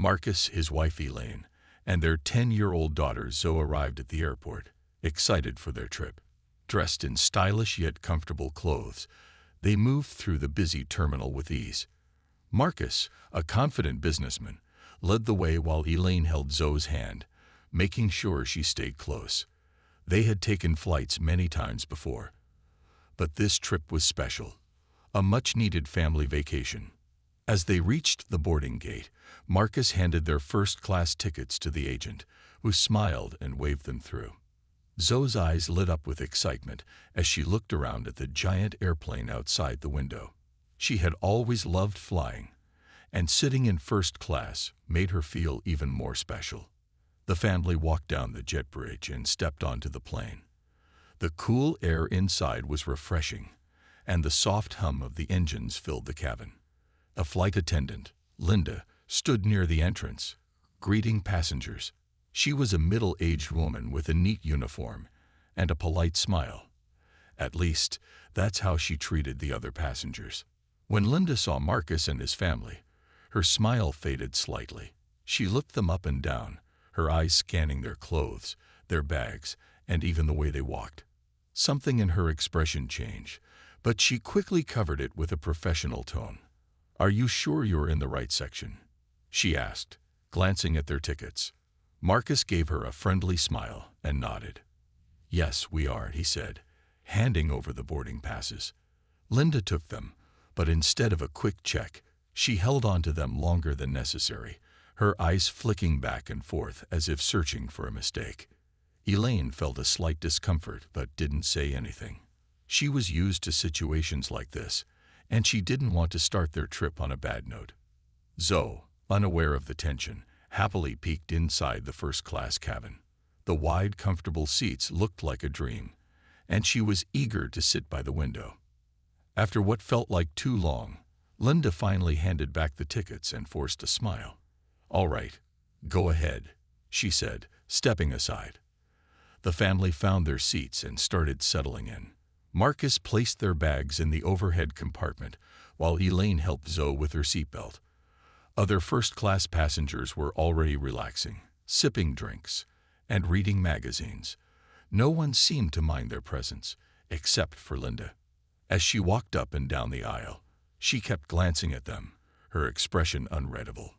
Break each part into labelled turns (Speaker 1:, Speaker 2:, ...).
Speaker 1: Marcus, his wife Elaine, and their 10-year-old daughter Zoe arrived at the airport, excited for their trip. Dressed in stylish yet comfortable clothes, they moved through the busy terminal with ease. Marcus, a confident businessman, led the way while Elaine held Zoe's hand, making sure she stayed close. They had taken flights many times before, but this trip was special, a much-needed family vacation. As they reached the boarding gate, Marcus handed their first-class tickets to the agent, who smiled and waved them through. Zoe's eyes lit up with excitement as she looked around at the giant airplane outside the window. She had always loved flying, and sitting in first class made her feel even more special. The family walked down the jet bridge and stepped onto the plane. The cool air inside was refreshing, and the soft hum of the engines filled the cabin. A flight attendant, Linda, stood near the entrance, greeting passengers. She was a middle-aged woman with a neat uniform and a polite smile. At least, that's how she treated the other passengers. When Linda saw Marcus and his family, her smile faded slightly. She looked them up and down, her eyes scanning their clothes, their bags, and even the way they walked. Something in her expression changed, but she quickly covered it with a professional tone. "Are you sure you're in the right section?" she asked, glancing at their tickets. Marcus gave her a friendly smile and nodded. "Yes, we are," he said, handing over the boarding passes. Linda took them, but instead of a quick check, she held on to them longer than necessary, her eyes flicking back and forth as if searching for a mistake. Elaine felt a slight discomfort but didn't say anything. She was used to situations like this, and she didn't want to start their trip on a bad note. Zoe, unaware of the tension, happily peeked inside the first-class cabin. The wide, comfortable seats looked like a dream, and she was eager to sit by the window. After what felt like too long, Linda finally handed back the tickets and forced a smile. "All right, go ahead," she said, stepping aside. The family found their seats and started settling in. Marcus placed their bags in the overhead compartment, while Elaine helped Zoe with her seatbelt. Other first-class passengers were already relaxing, sipping drinks, and reading magazines. No one seemed to mind their presence, except for Linda. As she walked up and down the aisle, she kept glancing at them, her expression unreadable.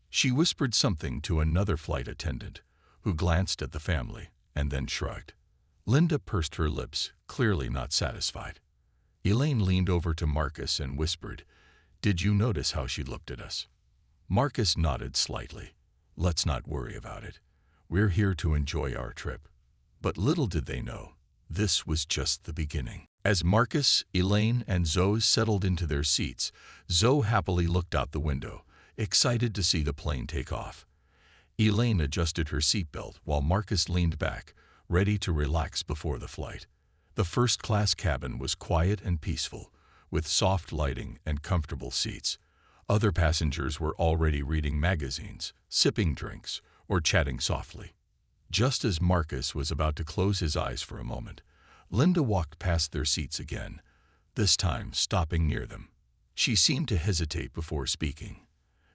Speaker 1: She whispered something to another flight attendant, who glanced at the family and then shrugged. Linda pursed her lips, clearly not satisfied. Elaine leaned over to Marcus and whispered, "Did you notice how she looked at us?" Marcus nodded slightly. "Let's not worry about it. We're here to enjoy our trip." But little did they know, this was just the beginning. As Marcus, Elaine, and Zoe settled into their seats, Zoe happily looked out the window, excited to see the plane take off. Elaine adjusted her seatbelt while Marcus leaned back, ready to relax before the flight. The first-class cabin was quiet and peaceful, with soft lighting and comfortable seats. Other passengers were already reading magazines, sipping drinks, or chatting softly. Just as Marcus was about to close his eyes for a moment, Linda walked past their seats again, this time stopping near them. She seemed to hesitate before speaking.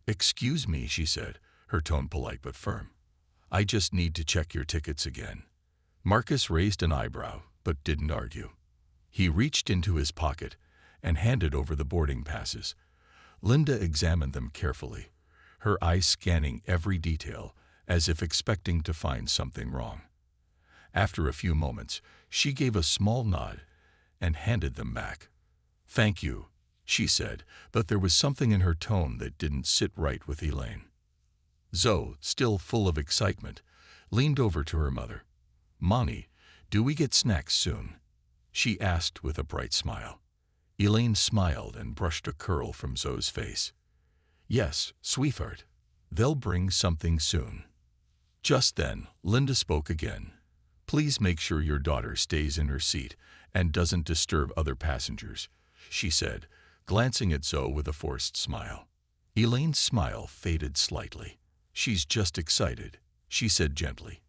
Speaker 1: "Excuse me," she said, her tone polite but firm. "I just need to check your tickets again." Marcus raised an eyebrow, but didn't argue. He reached into his pocket and handed over the boarding passes. Linda examined them carefully, her eyes scanning every detail as if expecting to find something wrong. After a few moments, she gave a small nod and handed them back. "Thank you," she said, but there was something in her tone that didn't sit right with Elaine. Zoe, still full of excitement, leaned over to her mother. "Mommy, do we get snacks soon?" she asked with a bright smile. Elaine smiled and brushed a curl from Zoe's face. "Yes, sweetheart. They'll bring something soon." Just then, Linda spoke again. "Please make sure your daughter stays in her seat and doesn't disturb other passengers," she said, glancing at Zoe with a forced smile. Elaine's smile faded slightly. "She's just excited," she said gently.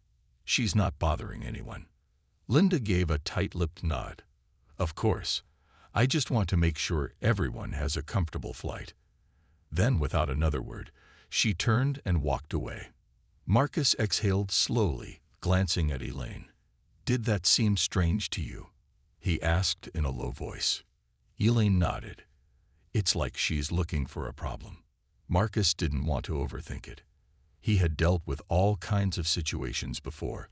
Speaker 1: "She's not bothering anyone." Linda gave a tight-lipped nod. "Of course. I just want to make sure everyone has a comfortable flight." Then, without another word, She turned and walked away. Marcus exhaled slowly, glancing at Elaine. "Did that seem strange to you?" he asked in a low voice. Elaine nodded. "It's like she's looking for a problem." Marcus didn't want to overthink it. He had dealt with all kinds of situations before,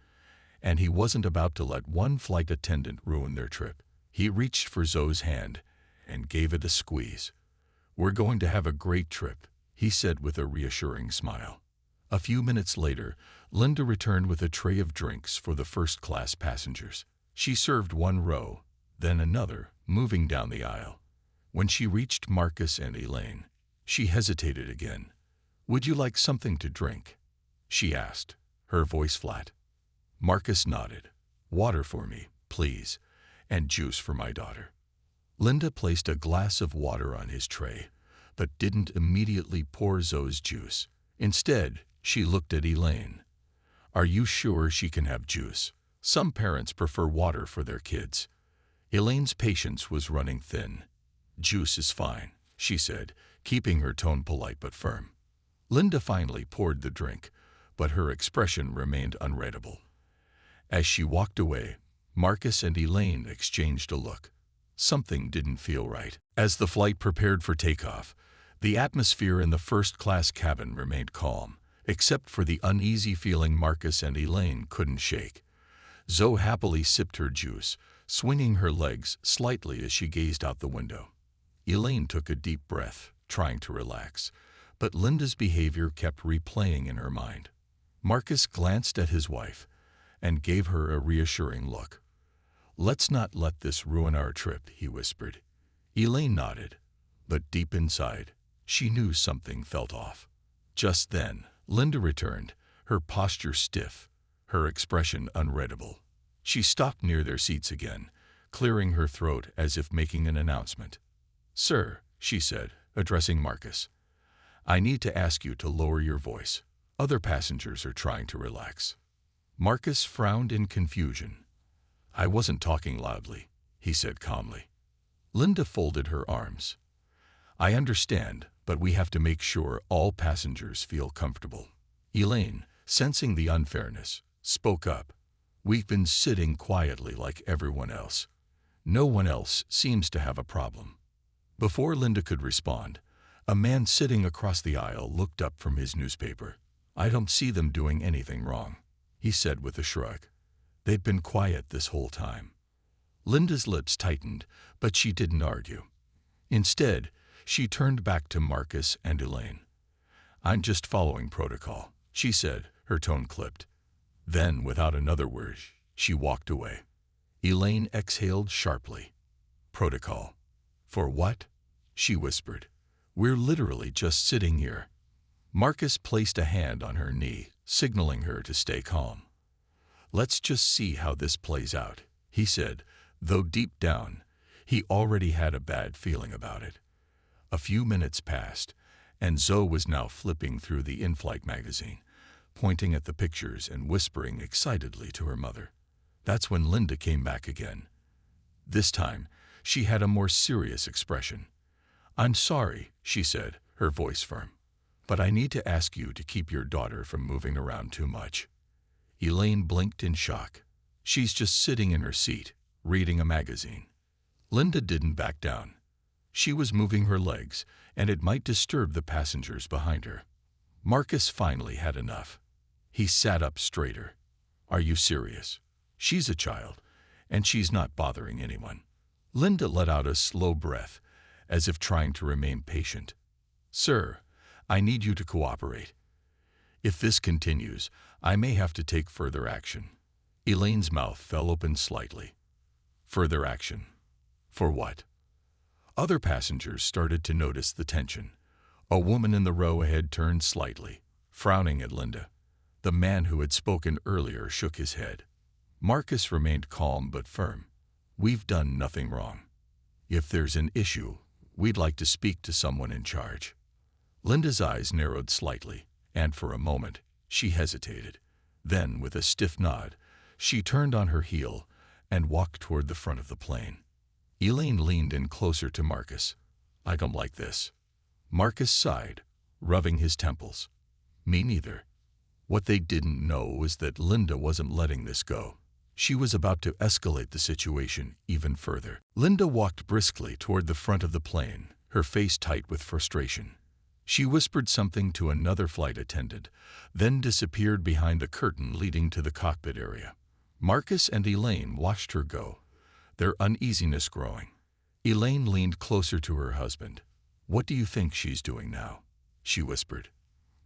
Speaker 1: and he wasn't about to let one flight attendant ruin their trip. He reached for Zoe's hand and gave it a squeeze. "We're going to have a great trip," he said with a reassuring smile. A few minutes later, Linda returned with a tray of drinks for the first-class passengers. She served one row, then another, moving down the aisle. When she reached Marcus and Elaine, she hesitated again. "Would you like something to drink?" she asked, her voice flat. Marcus nodded. "Water for me, please, and juice for my daughter." Linda placed a glass of water on his tray, but didn't immediately pour Zoe's juice. Instead, she looked at Elaine. "Are you sure she can have juice? Some parents prefer water for their kids." Elaine's patience was running thin. "Juice is fine," she said, keeping her tone polite but firm. Linda finally poured the drink, but her expression remained unreadable. As she walked away, Marcus and Elaine exchanged a look. Something didn't feel right. As the flight prepared for takeoff, the atmosphere in the first-class cabin remained calm, except for the uneasy feeling Marcus and Elaine couldn't shake. Zoe happily sipped her juice, swinging her legs slightly as she gazed out the window. Elaine took a deep breath, trying to relax, but Linda's behavior kept replaying in her mind. Marcus glanced at his wife and gave her a reassuring look. "Let's not let this ruin our trip," he whispered. Elaine nodded, but deep inside, she knew something felt off. Just then, Linda returned, her posture stiff, her expression unreadable. She stopped near their seats again, clearing her throat as if making an announcement. "Sir," she said, addressing Marcus, "I need to ask you to lower your voice. Other passengers are trying to relax." Marcus frowned in confusion. "I wasn't talking loudly," he said calmly. Linda folded her arms. "I understand, but we have to make sure all passengers feel comfortable." Elaine, sensing the unfairness, spoke up. "We've been sitting quietly like everyone else. No one else seems to have a problem." Before Linda could respond, a man sitting across the aisle looked up from his newspaper. "I don't see them doing anything wrong," he said with a shrug. "They'd been quiet this whole time." Linda's lips tightened, but she didn't argue. Instead, she turned back to Marcus and Elaine. "I'm just following protocol," she said, her tone clipped. Then, without another word, she walked away. Elaine exhaled sharply. "Protocol? For what?" she whispered. "We're literally just sitting here." Marcus placed a hand on her knee, signaling her to stay calm. "Let's just see how this plays out," he said, though deep down, he already had a bad feeling about it. A few minutes passed, and Zoe was now flipping through the in-flight magazine, pointing at the pictures and whispering excitedly to her mother. That's when Linda came back again. This time, she had a more serious expression. "I'm sorry," she said, her voice firm, "but I need to ask you to keep your daughter from moving around too much." Elaine blinked in shock. "She's just sitting in her seat, reading a magazine." Linda didn't back down. She was moving her legs, and it might disturb the passengers behind her. Marcus finally had enough. He sat up straighter. "Are you serious? She's a child, and she's not bothering anyone." Linda let out a slow breath, as if trying to remain patient. "Sir, I need you to cooperate. If this continues, I may have to take further action." Elaine's mouth fell open slightly. Further action? For what? Other passengers started to notice the tension. A woman in the row ahead turned slightly, frowning at Linda. The man who had spoken earlier shook his head. Marcus remained calm but firm. "We've done nothing wrong. If there's an issue, we'd like to speak to someone in charge." Linda's eyes narrowed slightly, and for a moment, she hesitated. Then, with a stiff nod, she turned on her heel and walked toward the front of the plane. Elaine leaned in closer to Marcus. "I don't like this." Marcus sighed, rubbing his temples. Me neither. What they didn't know was that Linda wasn't letting this go. She was about to escalate the situation even further. Linda walked briskly toward the front of the plane, her face tight with frustration. She whispered something to another flight attendant, then disappeared behind a curtain leading to the cockpit area. Marcus and Elaine watched her go, their uneasiness growing. Elaine leaned closer to her husband. "What do you think she's doing now?" she whispered.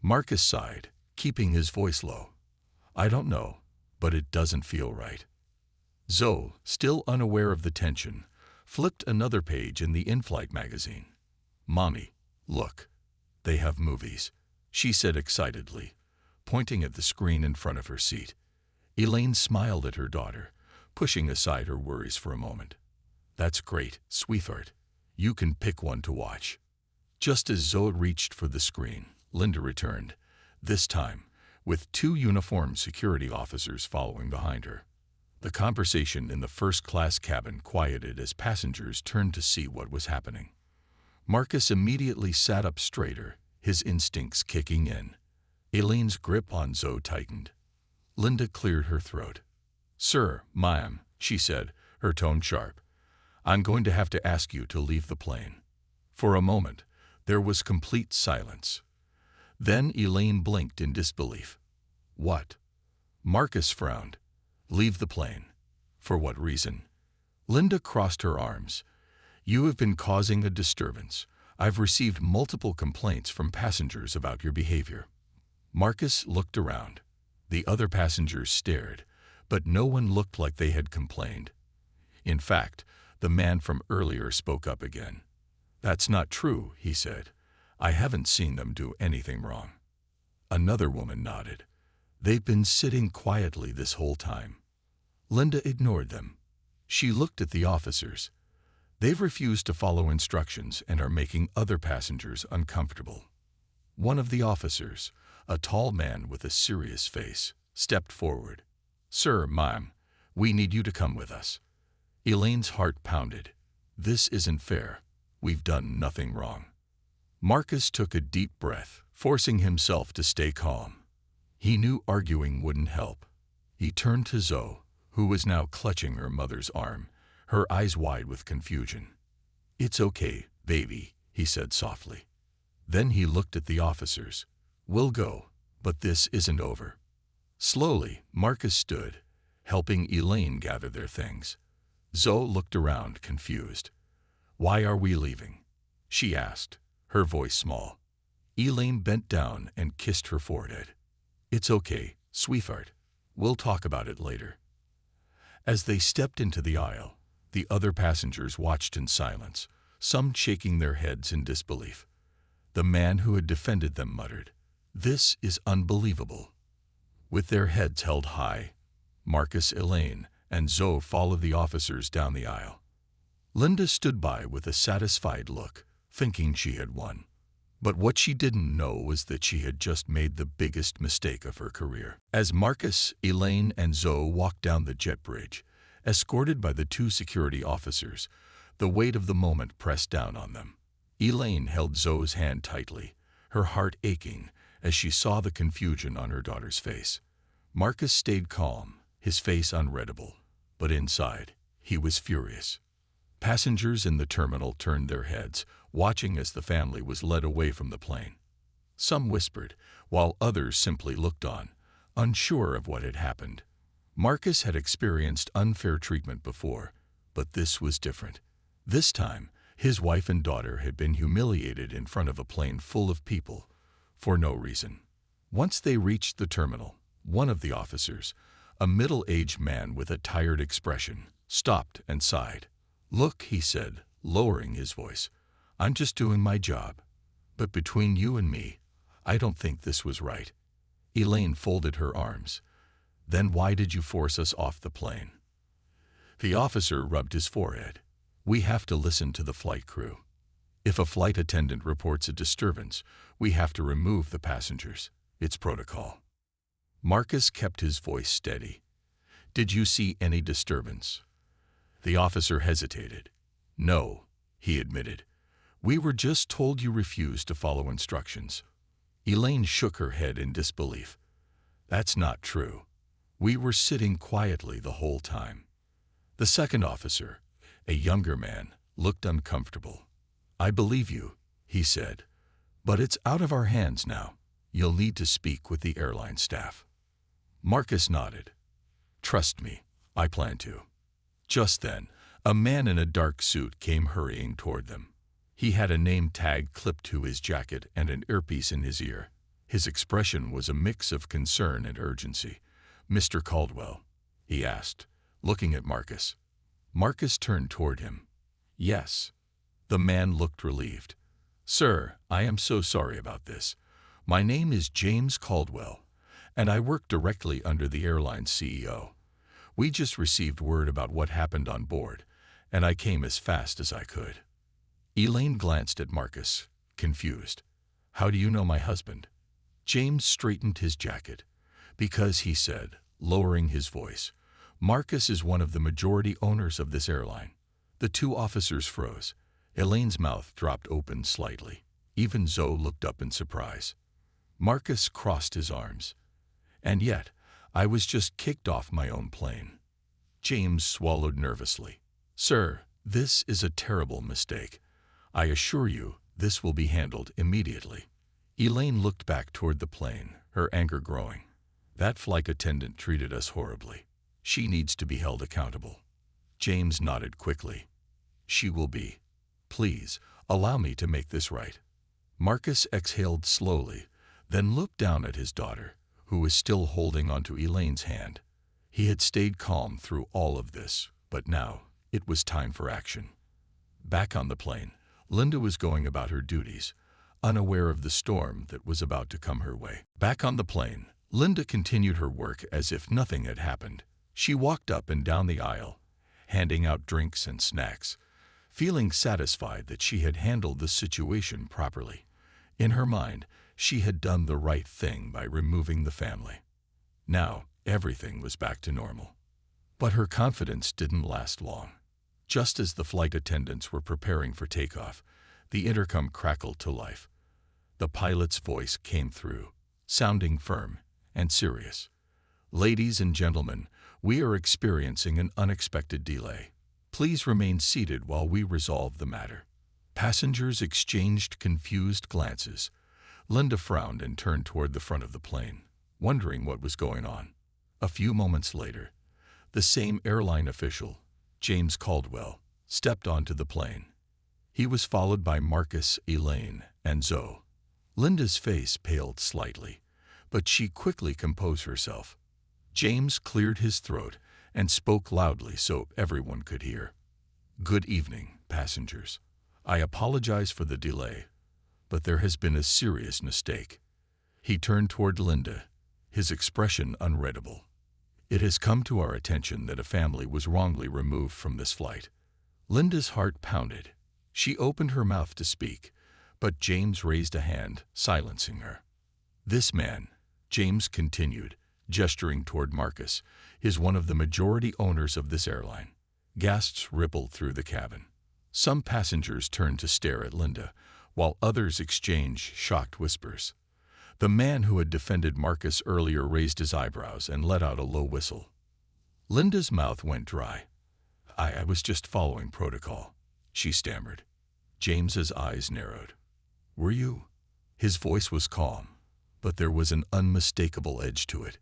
Speaker 1: Marcus sighed, keeping his voice low. "I don't know, but it doesn't feel right." Zoe, still unaware of the tension, flipped another page in the in-flight magazine. "Mommy, look. They have movies," she said excitedly, pointing at the screen in front of her seat. Elaine smiled at her daughter, pushing aside her worries for a moment. "That's great, sweetheart. You can pick one to watch." Just as Zoe reached for the screen, Linda returned, this time with 2 uniformed security officers following behind her. The conversation in the first-class cabin quieted as passengers turned to see what was happening. Marcus immediately sat up straighter, his instincts kicking in. Elaine's grip on Zoe tightened. Linda cleared her throat. "Sir, ma'am," she said, her tone sharp, "I'm going to have to ask you to leave the plane." For a moment, there was complete silence. Then Elaine blinked in disbelief. "What?" Marcus frowned. "Leave the plane. For what reason?" Linda crossed her arms. "You have been causing a disturbance. I've received multiple complaints from passengers about your behavior." Marcus looked around. The other passengers stared, but no one looked like they had complained. In fact, the man from earlier spoke up again. "That's not true," he said. "I haven't seen them do anything wrong." Another woman nodded. "They've been sitting quietly this whole time." Linda ignored them. She looked at the officers. "They've refused to follow instructions and are making other passengers uncomfortable." One of the officers, a tall man with a serious face, stepped forward. "Sir, ma'am, we need you to come with us." Elaine's heart pounded. "This isn't fair. We've done nothing wrong." Marcus took a deep breath, forcing himself to stay calm. He knew arguing wouldn't help. He turned to Zoe, who was now clutching her mother's arm, her eyes wide with confusion. "It's okay, baby," he said softly. Then he looked at the officers. "We'll go, but this isn't over." Slowly, Marcus stood, helping Elaine gather their things. Zoe looked around, confused. "Why are we leaving?" she asked, her voice small. Elaine bent down and kissed her forehead. "It's okay, sweetheart. We'll talk about it later." As they stepped into the aisle, the other passengers watched in silence, some shaking their heads in disbelief. The man who had defended them muttered, "This is unbelievable." With their heads held high, Marcus, Elaine, and Zoe followed the officers down the aisle. Linda stood by with a satisfied look, thinking she had won. But what she didn't know was that she had just made the biggest mistake of her career. As Marcus, Elaine, and Zoe walked down the jet bridge, escorted by the 2 security officers, the weight of the moment pressed down on them. Elaine held Zoe's hand tightly, her heart aching as she saw the confusion on her daughter's face. Marcus stayed calm, his face unreadable, but inside, he was furious. Passengers in the terminal turned their heads, watching as the family was led away from the plane. Some whispered, while others simply looked on, unsure of what had happened. Marcus had experienced unfair treatment before, but this was different. This time, his wife and daughter had been humiliated in front of a plane full of people, for no reason. Once they reached the terminal, one of the officers, a middle-aged man with a tired expression, stopped and sighed. "Look," he said, lowering his voice, "I'm just doing my job. But between you and me, I don't think this was right." Elaine folded her arms. "Then why did you force us off the plane?" The officer rubbed his forehead. "We have to listen to the flight crew. If a flight attendant reports a disturbance, we have to remove the passengers. It's protocol." Marcus kept his voice steady. "Did you see any disturbance?" The officer hesitated. "No," he admitted. "We were just told you refused to follow instructions. Elaine shook her head in disbelief. That's not true. We were sitting quietly the whole time. The second officer, a younger man, looked uncomfortable. I believe you, he said, but it's out of our hands now. You'll need to speak with the airline staff. Marcus nodded. Trust me, I plan to. Just then, a man in a dark suit came hurrying toward them. He had a name tag clipped to his jacket and an earpiece in his ear. His expression was a mix of concern and urgency. Mr. Caldwell, he asked, looking at Marcus. Marcus turned toward him. Yes. The man looked relieved. Sir, I am so sorry about this. My name is James Caldwell, and I work directly under the airline's CEO. We just received word about what happened on board, and I came as fast as I could. Elaine glanced at Marcus, confused. How do you know my husband? James straightened his jacket. Because, he said, lowering his voice, Marcus is one of the majority owners of this airline. The two officers froze. Elaine's mouth dropped open slightly. Even Zoe looked up in surprise. Marcus crossed his arms. And yet, I was just kicked off my own plane. James swallowed nervously. Sir, this is a terrible mistake. I assure you, this will be handled immediately. Elaine looked back toward the plane, her anger growing. That flight attendant treated us horribly. She needs to be held accountable. James nodded quickly. She will be. Please, allow me to make this right. Marcus exhaled slowly, then looked down at his daughter, who was still holding onto Elaine's hand. He had stayed calm through all of this, but now it was time for action. Back on the plane, Linda was going about her duties, unaware of the storm that was about to come her way. Back on the plane, Linda continued her work as if nothing had happened. She walked up and down the aisle, handing out drinks and snacks, feeling satisfied that she had handled the situation properly. In her mind, she had done the right thing by removing the family. Now, everything was back to normal. But her confidence didn't last long. Just as the flight attendants were preparing for takeoff, the intercom crackled to life. The pilot's voice came through, sounding firm and serious. Ladies and gentlemen, we are experiencing an unexpected delay. Please remain seated while we resolve the matter. Passengers exchanged confused glances. Linda frowned and turned toward the front of the plane, wondering what was going on. A few moments later, the same airline official, James Caldwell, stepped onto the plane. He was followed by Marcus, Elaine, and Zoe. Linda's face paled slightly, but she quickly composed herself. James cleared his throat and spoke loudly so everyone could hear. Good evening, passengers. I apologize for the delay, but there has been a serious mistake. He turned toward Linda, his expression unreadable. It has come to our attention that a family was wrongly removed from this flight. Linda's heart pounded. She opened her mouth to speak, but James raised a hand, silencing her. This man, James continued, gesturing toward Marcus, is one of the majority owners of this airline. Gasps rippled through the cabin. Some passengers turned to stare at Linda, while others exchanged shocked whispers. The man who had defended Marcus earlier raised his eyebrows and let out a low whistle. Linda's mouth went dry. I was just following protocol, she stammered. James's eyes narrowed. Were you? His voice was calm, but there was an unmistakable edge to it.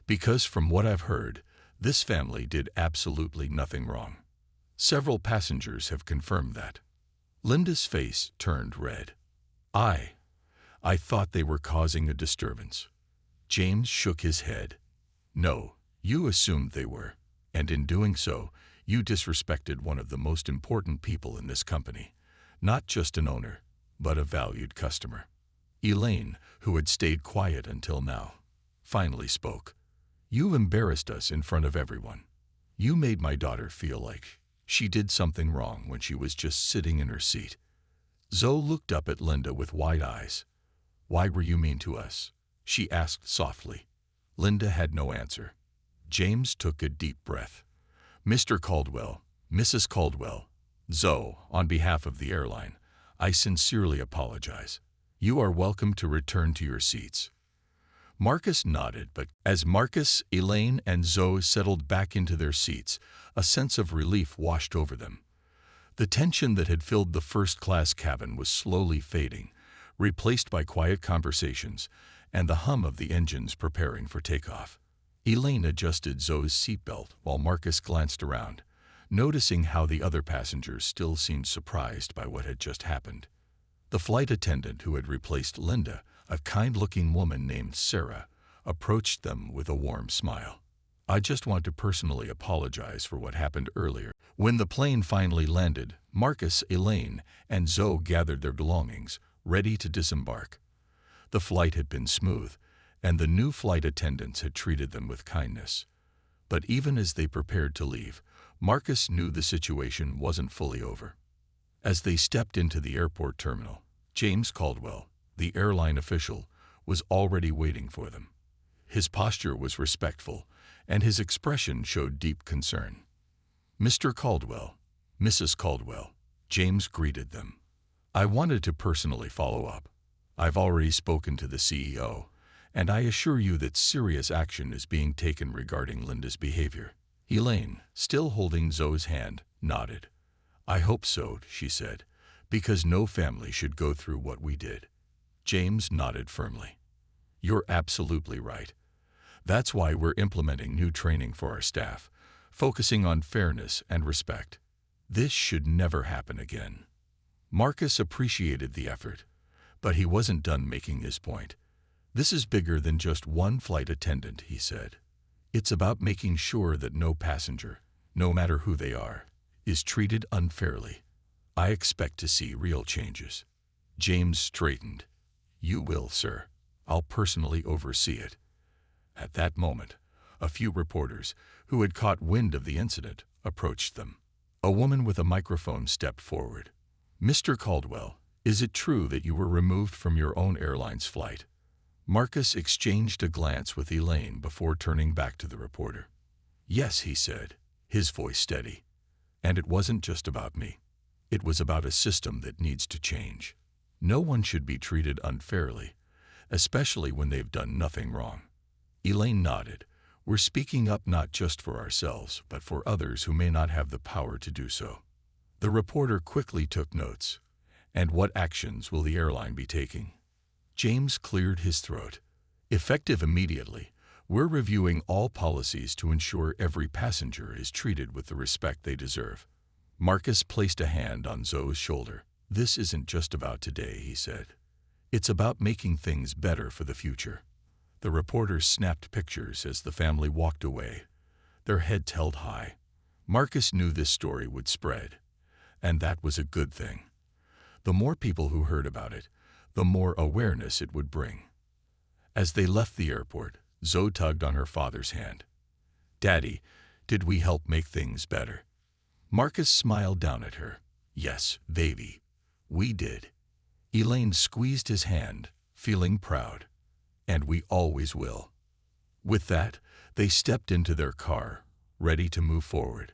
Speaker 1: Because from what I've heard, this family did absolutely nothing wrong. Several passengers have confirmed that. Linda's face turned red. I thought they were causing a disturbance. James shook his head. No, you assumed they were, and in doing so, you disrespected one of the most important people in this company, not just an owner, but a valued customer. Elaine, who had stayed quiet until now, finally spoke. You embarrassed us in front of everyone. You made my daughter feel like she did something wrong when she was just sitting in her seat. Zoe looked up at Linda with wide eyes. Why were you mean to us? She asked softly. Linda had no answer. James took a deep breath. Mr. Caldwell, Mrs. Caldwell, Zoe, on behalf of the airline, I sincerely apologize. You are welcome to return to your seats." Marcus nodded, but as Marcus, Elaine, and Zoe settled back into their seats, a sense of relief washed over them. The tension that had filled the first-class cabin was slowly fading, replaced by quiet conversations and the hum of the engines preparing for takeoff. Elaine adjusted Zoe's seatbelt while Marcus glanced around, noticing how the other passengers still seemed surprised by what had just happened. The flight attendant who had replaced Linda, a kind-looking woman named Sarah, approached them with a warm smile. "I just want to personally apologize for what happened earlier." When the plane finally landed, Marcus, Elaine, and Zoe gathered their belongings, ready to disembark. The flight had been smooth, and the new flight attendants had treated them with kindness. But even as they prepared to leave, Marcus knew the situation wasn't fully over. As they stepped into the airport terminal, James Caldwell, the airline official, was already waiting for them. His posture was respectful, and his expression showed deep concern. "Mr. Caldwell, Mrs. Caldwell," James greeted them. "I wanted to personally follow up. I've already spoken to the CEO, and I assure you that serious action is being taken regarding Linda's behavior." Elaine, still holding Zoe's hand, nodded. "I hope so," she said, "because no family should go through what we did." James nodded firmly. "You're absolutely right. That's why we're implementing new training for our staff, focusing on fairness and respect. This should never happen again." Marcus appreciated the effort, but he wasn't done making his point. "This is bigger than just one flight attendant," he said. "It's about making sure that no passenger, no matter who they are, is treated unfairly. I expect to see real changes." James straightened. "You will, sir. I'll personally oversee it." At that moment, a few reporters, who had caught wind of the incident, approached them. A woman with a microphone stepped forward. "Mr. Caldwell, is it true that you were removed from your own airline's flight?" Marcus exchanged a glance with Elaine before turning back to the reporter. "Yes," he said, his voice steady. "And it wasn't just about me. It was about a system that needs to change. No one should be treated unfairly, especially when they've done nothing wrong." Elaine nodded. "We're speaking up not just for ourselves, but for others who may not have the power to do so." The reporter quickly took notes. "And what actions will the airline be taking?" James cleared his throat. "Effective immediately, we're reviewing all policies to ensure every passenger is treated with the respect they deserve." Marcus placed a hand on Zoe's shoulder. "This isn't just about today," he said. "It's about making things better for the future." The reporters snapped pictures as the family walked away, their heads held high. Marcus knew this story would spread, and that was a good thing. The more people who heard about it, the more awareness it would bring. As they left the airport, Zoe tugged on her father's hand. "Daddy, did we help make things better?" Marcus smiled down at her. "Yes, baby, we did." Elaine squeezed his hand, feeling proud. "And we always will." With that, they stepped into their car, ready to move forward.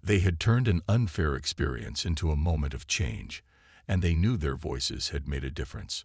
Speaker 1: They had turned an unfair experience into a moment of change, and they knew their voices had made a difference.